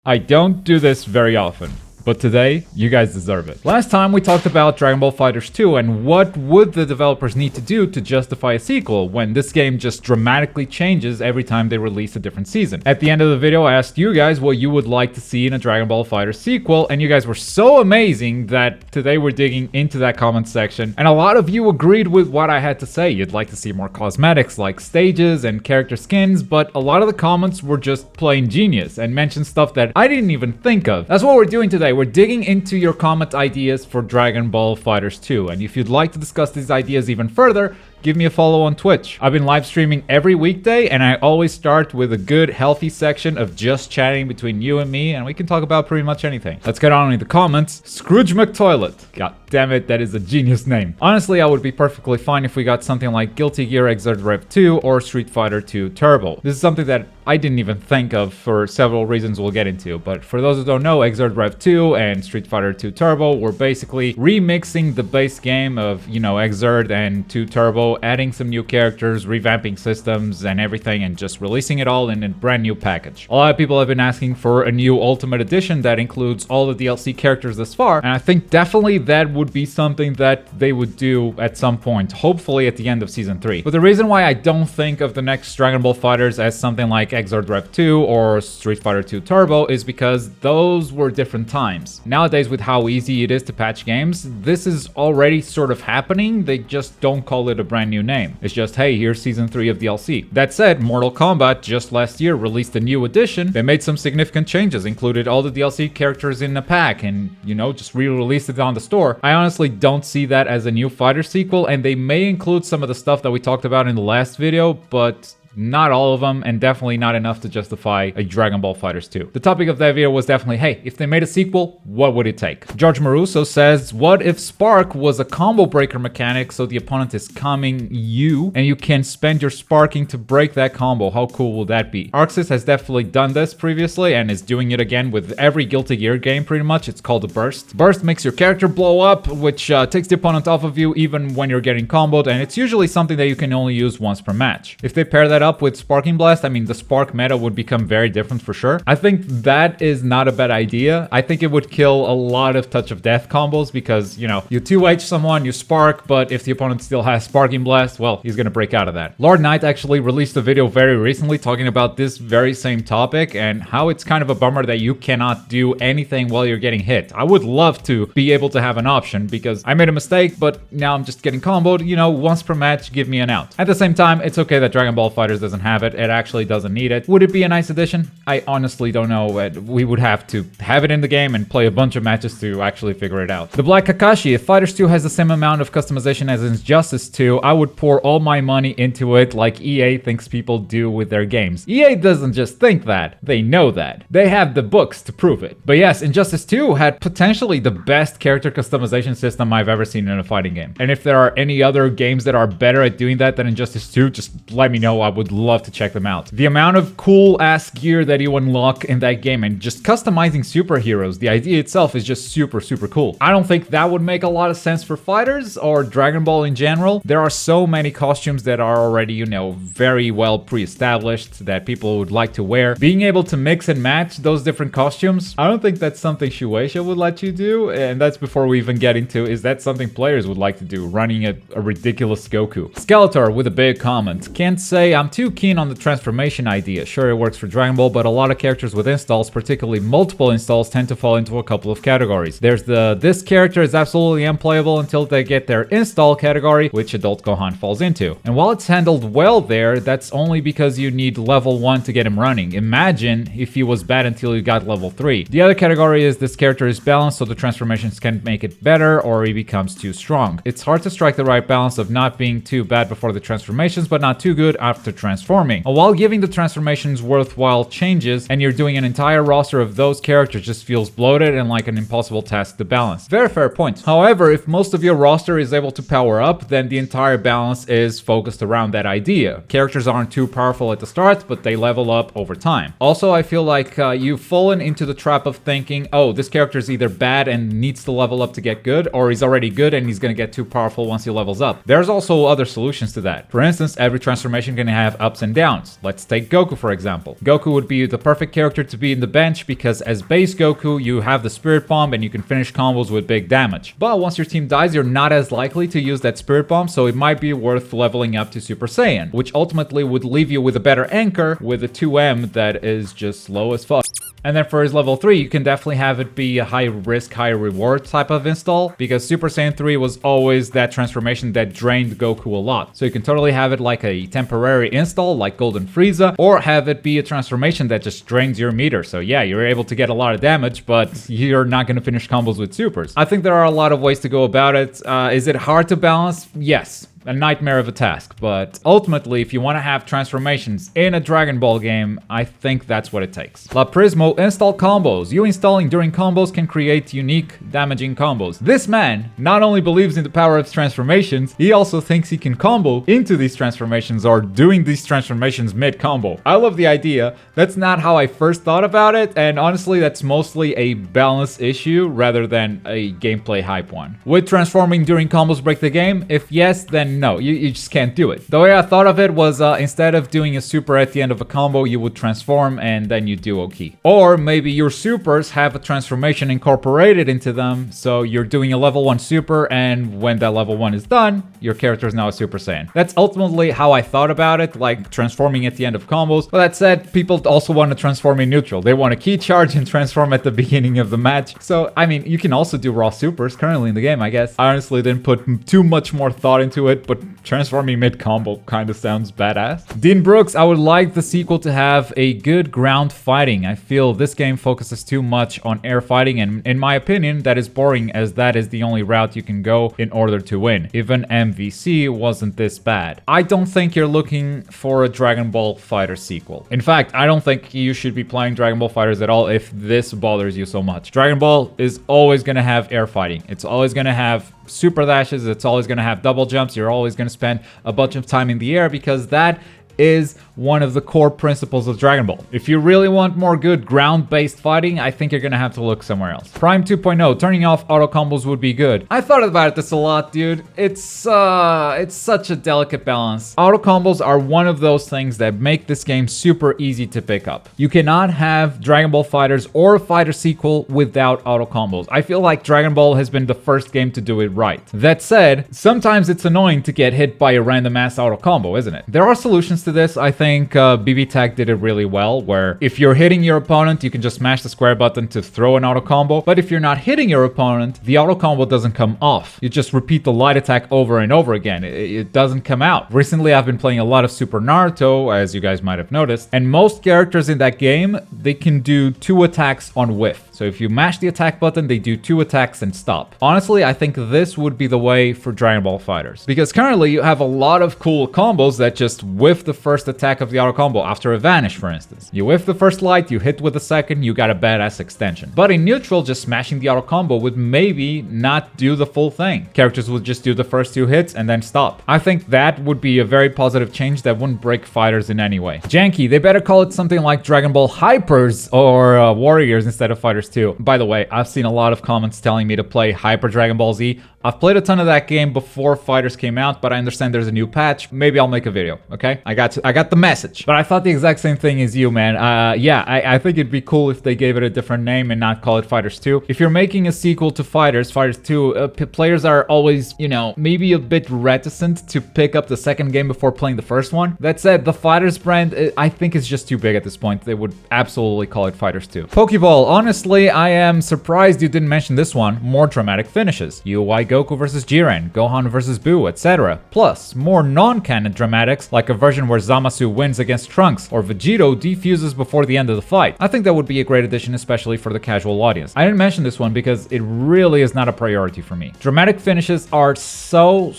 I don't do this very often, but today, you guys deserve it. Last time we talked about Dragon Ball FighterZ 2 and what would the developers need to do to justify a sequel when this game just dramatically changes every time they release a different season. At the end of the video, I asked you guys what you would like to see in a Dragon Ball FighterZ sequel, and you guys were so amazing that today we're digging into that comment section, and a lot of you agreed with what I had to say. You'd like to see more cosmetics like stages and character skins, but a lot of the comments were just plain genius and mentioned stuff that I didn't even think of. That's what we're doing today. We're digging into your comment ideas for Dragon Ball FighterZ 2, and if you'd like to discuss these ideas even further, give me a follow on Twitch. I've been live streaming every weekday, and I always start with a good, healthy section of just chatting between you and me, and we can talk about pretty much anything. Let's get on with the comments. Scrooge McToilet. God damn it, that is a genius name. Honestly, I would be perfectly fine if we got something like Guilty Gear Xrd Rev 2 or Street Fighter 2 Turbo. This is something that I didn't even think of for several reasons we'll get into, but for those who don't know, Xrd Rev 2 and Street Fighter 2 Turbo were basically remixing the base game of, Xrd and 2 Turbo, adding some new characters, revamping systems and everything, and just releasing it all in a brand new package. A lot of people have been asking for a new Ultimate Edition that includes all the DLC characters thus far, and I think definitely that would be something that they would do at some point, hopefully at the end of Season 3. But the reason why I don't think of the next Dragon Ball FighterZ as something like Xrd Rev 2 or Street Fighter 2 Turbo is because those were different times. Nowadays, with how easy it is to patch games, this is already sort of happening. They just don't call it a brand new name. It's just, hey, here's Season 3 of DLC. That said, Mortal Kombat just last year released a new edition. They made some significant changes, included all the DLC characters in a pack and, just re-released it on the store. I honestly don't see that as a new fighter sequel, and they may include some of the stuff that we talked about in the last video, but not all of them, and definitely not enough to justify a Dragon Ball FighterZ 2. The topic of that video was definitely, hey, if they made a sequel, what would it take? George Maruso says, what if Spark was a combo breaker mechanic so the opponent is coming you, and you can spend your sparking to break that combo? How cool would that be? Arxis has definitely done this previously, and is doing it again with every Guilty Gear game pretty much. It's called a Burst. Burst makes your character blow up, which takes the opponent off of you even when you're getting comboed, and it's usually something that you can only use once per match. If they pair that up with Sparking Blast, I mean, the Spark meta would become very different for sure. I think that is not a bad idea. I think it would kill a lot of Touch of Death combos because, you 2H someone, you Spark, but if the opponent still has Sparking Blast, well, he's gonna break out of that. Lord Knight actually released a video very recently talking about this very same topic and how it's kind of a bummer that you cannot do anything while you're getting hit. I would love to be able to have an option because I made a mistake, but now I'm just getting comboed, once per match, give me an out. At the same time, it's okay that Dragon Ball FighterZ doesn't have it. It actually doesn't need it. Would it be a nice addition? I honestly don't know. We would have to have it in the game and play a bunch of matches to actually figure it out. The Black Kakashi, if FighterZ 2 has the same amount of customization as Injustice 2, I would pour all my money into it like EA thinks people do with their games. EA doesn't just think that. They know that. They have the books to prove it. But yes, Injustice 2 had potentially the best character customization system I've ever seen in a fighting game. And if there are any other games that are better at doing that than Injustice 2, just let me know. I would love to check them out. The amount of cool ass gear that you unlock in that game and just customizing superheroes, the idea itself is just super cool. I don't think that would make a lot of sense for fighters or Dragon Ball in general. There are so many costumes that are already, very well pre-established that people would like to wear. Being able to mix and match those different costumes, I don't think that's something Shueisha would let you do, and that's before we even get into, is that something players would like to do, running a ridiculous Goku. Skeletor with a big comment. Can't say I'm too keen on the transformation idea. Sure, it works for Dragon Ball, but a lot of characters with installs, particularly multiple installs, tend to fall into a couple of categories. There's this character is absolutely unplayable until they get their install category, which Adult Gohan falls into. And while it's handled well there, that's only because you need level 1 to get him running. Imagine if he was bad until you got level 3. The other category is this character is balanced, so the transformations can make it better, or he becomes too strong. It's hard to strike the right balance of not being too bad before the transformations, but not too good after transforming. And while giving the transformations worthwhile changes, and you're doing an entire roster of those characters, just feels bloated and like an impossible task to balance. Very fair point. However, if most of your roster is able to power up, then the entire balance is focused around that idea. Characters aren't too powerful at the start, but they level up over time. Also, I feel like you've fallen into the trap of thinking, oh, this character is either bad and needs to level up to get good, or he's already good and he's gonna get too powerful once he levels up. There's also other solutions to that. For instance, every transformation can have have ups and downs. Let's take Goku for example. Goku would be the perfect character to be in the bench because as base Goku, you have the Spirit Bomb and you can finish combos with big damage. But once your team dies, you're not as likely to use that Spirit Bomb, so it might be worth leveling up to Super Saiyan, which ultimately would leave you with a better anchor with a 2M that is just slow as fuck. And then for his level 3, you can definitely have it be a high risk, high reward type of install, because Super Saiyan 3 was always that transformation that drained Goku a lot. So you can totally have it like a temporary install, like Golden Frieza, or have it be a transformation that just drains your meter. So yeah, you're able to get a lot of damage, but you're not going to finish combos with supers. I think there are a lot of ways to go about it. Is it hard to balance? Yes. A nightmare of a task, but ultimately, if you want to have transformations in a Dragon Ball game, I think that's what it takes. La Prismo install combos. You installing during combos can create unique, damaging combos. This man not only believes in the power of transformations, he also thinks he can combo into these transformations or doing these transformations mid-combo. I love the idea. That's not how I first thought about it, and honestly, that's mostly a balance issue rather than a gameplay hype one. Would transforming during combos break the game? If yes, then no, you just can't do it. The way I thought of it was instead of doing a super at the end of a combo, you would transform and then you do Oki. Or maybe your supers have a transformation incorporated into them, so you're doing a level 1 super, and when that level 1 is done, your character is now a Super Saiyan. That's ultimately how I thought about it, like transforming at the end of combos. But that said, people also want to transform in neutral. They want to key charge and transform at the beginning of the match. So, I mean, you can also do raw supers currently in the game, I guess. I honestly didn't put too much more thought into it, but transforming mid-combo kind of sounds badass. Dean Brooks, I would like the sequel to have a good ground fighting. I feel this game focuses too much on air fighting, and in my opinion, that is boring as that is the only route you can go in order to win. Even MVC wasn't this bad. I don't think you're looking for a Dragon Ball FighterZ sequel. In fact, I don't think you should be playing Dragon Ball FighterZ at all if this bothers you so much. Dragon Ball is always going to have air fighting. It's always going to have super dashes. It's always going to have double jumps. You're always going to spend a bunch of time in the air because that is one of the core principles of Dragon Ball. If you really want more good ground-based fighting, I think you're gonna have to look somewhere else. Prime 2.0, turning off auto combos would be good. I thought about this a lot, dude. It's such a delicate balance. Auto combos are one of those things that make this game super easy to pick up. You cannot have Dragon Ball FighterZ or a Fighter sequel without auto combos. I feel like Dragon Ball has been the first game to do it right. That said, sometimes it's annoying to get hit by a random ass auto combo, isn't it? There are solutions to this. I think BB Tag did it really well, where if you're hitting your opponent, you can just smash the square button to throw an auto combo. But if you're not hitting your opponent, the auto combo doesn't come off. You just repeat the light attack over and over again. It doesn't come out. Recently, I've been playing a lot of Super Naruto, as you guys might have noticed, and most characters in that game, they can do 2 attacks on whiff. So if you mash the attack button, they do 2 attacks and stop. Honestly, I think this would be the way for Dragon Ball FighterZ, because currently you have a lot of cool combos that just whiff the first attack of the auto combo after a vanish, for instance. You whiff the first light, you hit with the second, you got a badass extension. But in neutral, just smashing the auto combo would maybe not do the full thing. Characters would just do the first 2 hits and then stop. I think that would be a very positive change that wouldn't break FighterZ in any way. Janky, they better call it something like Dragon Ball Hypers or Warriors instead of FighterZ 2. By the way, I've seen a lot of comments telling me to play Hyper Dragon Ball Z. I've played a ton of that game before FighterZ came out, but I understand there's a new patch. Maybe I'll make a video, okay? I got the message. But I thought the exact same thing as you, man. Yeah, I think it'd be cool if they gave it a different name and not call it FighterZ 2. If you're making a sequel to FighterZ 2, players are always, you know, maybe a bit reticent to pick up the second game before playing the first one. That said, the FighterZ brand, I think is just too big at this point. They would absolutely call it FighterZ 2. Pokeball, honestly, I am surprised you didn't mention this one. More dramatic finishes. UI Goku versus Jiren, Gohan versus Buu, etc. Plus, more non-canon dramatics, like a version where Zamasu wins against Trunks, or Vegito defuses before the end of the fight. I think that would be a great addition, especially for the casual audience. I didn't mention this one because it really is not a priority for me. Dramatic finishes are so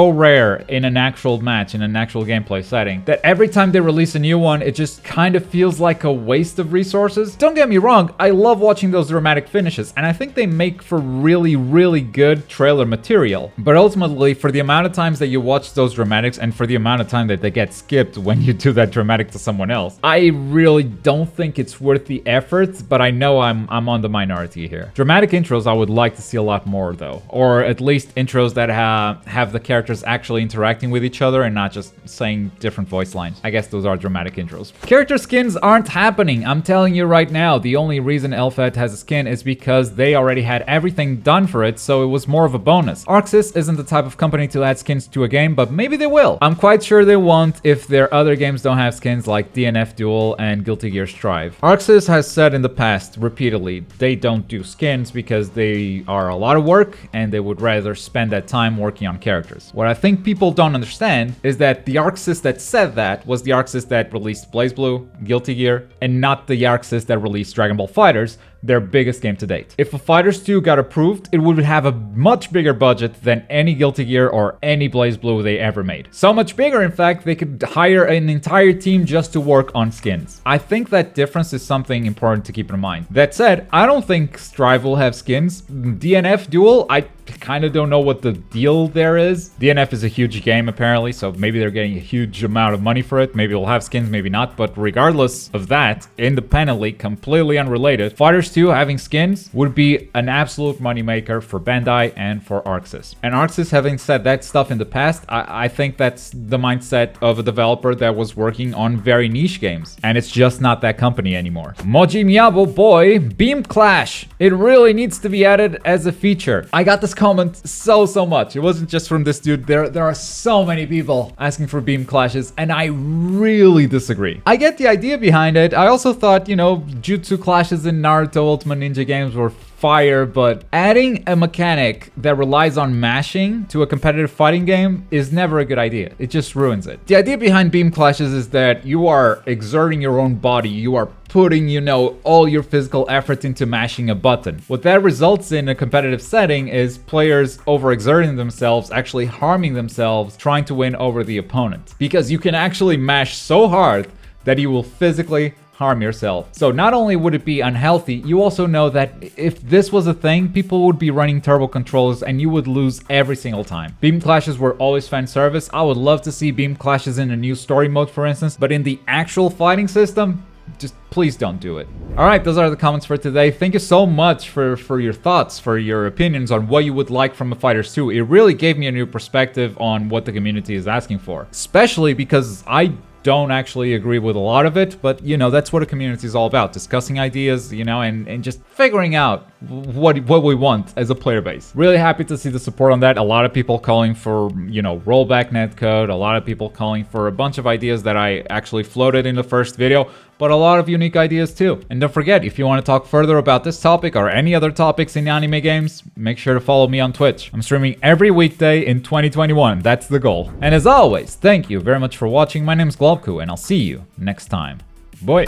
rare in an actual match, in an actual gameplay setting, that every time they release a new one, it just kind of feels like a waste of resources. Don't get me wrong, I love watching those dramatic finishes, and I think they make for really good trailer filler material. But ultimately, for the amount of times that you watch those dramatics and for the amount of time that they get skipped when you do that dramatic to someone else, I really don't think it's worth the effort, but I know I'm on the minority here. Dramatic intros I would like to see a lot more though, or at least intros that have the characters actually interacting with each other and not just saying different voice lines. I guess those are dramatic intros. Character skins aren't happening, I'm telling you right now. The only reason Elfet has a skin is because they already had everything done for it, so it was more of a bonus. ArcSys isn't the type of company to add skins to a game, but maybe they will. I'm quite sure they won't if their other games don't have skins like DNF Duel and Guilty Gear Strive. ArcSys has said in the past repeatedly they don't do skins because they are a lot of work and they would rather spend that time working on characters. What I think people don't understand is that the ArcSys that said that was the ArcSys that released BlazBlue, Guilty Gear, and not the ArcSys that released Dragon Ball FighterZ, their biggest game to date. If a FighterZ 2 got approved, it would have a much bigger budget than any Guilty Gear or any BlazBlue they ever made. So much bigger, in fact, they could hire an entire team just to work on skins. I think that difference is something important to keep in mind. That said, I don't think Strive will have skins. DNF Duel, I kind of don't know what the deal there is. DNF is a huge game apparently, so maybe they're getting a huge amount of money for it. Maybe it'll have skins, maybe not. But regardless of that, independently, completely unrelated, FighterZ 2 having skins would be an absolute moneymaker for Bandai and for ArcSys. And ArcSys having said that stuff in the past, I think that's the mindset of a developer that was working on very niche games. And it's just not that company anymore. Moji Miyabo boy, Beam Clash. It really needs to be added as a feature. I got this comment so much. It wasn't just from this dude. There are so many people asking for beam clashes, and I really disagree. I get the idea behind it. I also thought, you know, jutsu clashes in Naruto Ultimate Ninja games were fire, but adding a mechanic that relies on mashing to a competitive fighting game is never a good idea. It just ruins it. The idea behind beam clashes is that you are exerting your own body. You are putting, you know, all your physical effort into mashing a button. What that results in a competitive setting is players overexerting themselves, actually harming themselves, trying to win over the opponent. Because you can actually mash so hard that you will physically harm yourself. So not only would it be unhealthy, you also know that if this was a thing, people would be running turbo controllers and you would lose every single time. Beam clashes were always fan service. I would love to see beam clashes in a new story mode, for instance, but in the actual fighting system, just please don't do it. All right, those are the comments for today. Thank you so much for your thoughts, for your opinions on what you would like from a FighterZ 2. It really gave me a new perspective on what the community is asking for, especially because I don't actually agree with a lot of it, but you know, that's what a community is all about, discussing ideas, you know, and just figuring out what we want as a player base. Really happy to see the support on that. A lot of people calling for, you know, rollback netcode, a lot of people calling for a bunch of ideas that I actually floated in the first video, but a lot of unique ideas too. And don't forget, if you want to talk further about this topic or any other topics in anime games, make sure to follow me on Twitch. I'm streaming every weekday in 2021. That's the goal. And as always, thank you very much for watching. My name is Globku, and I'll see you next time. Bye.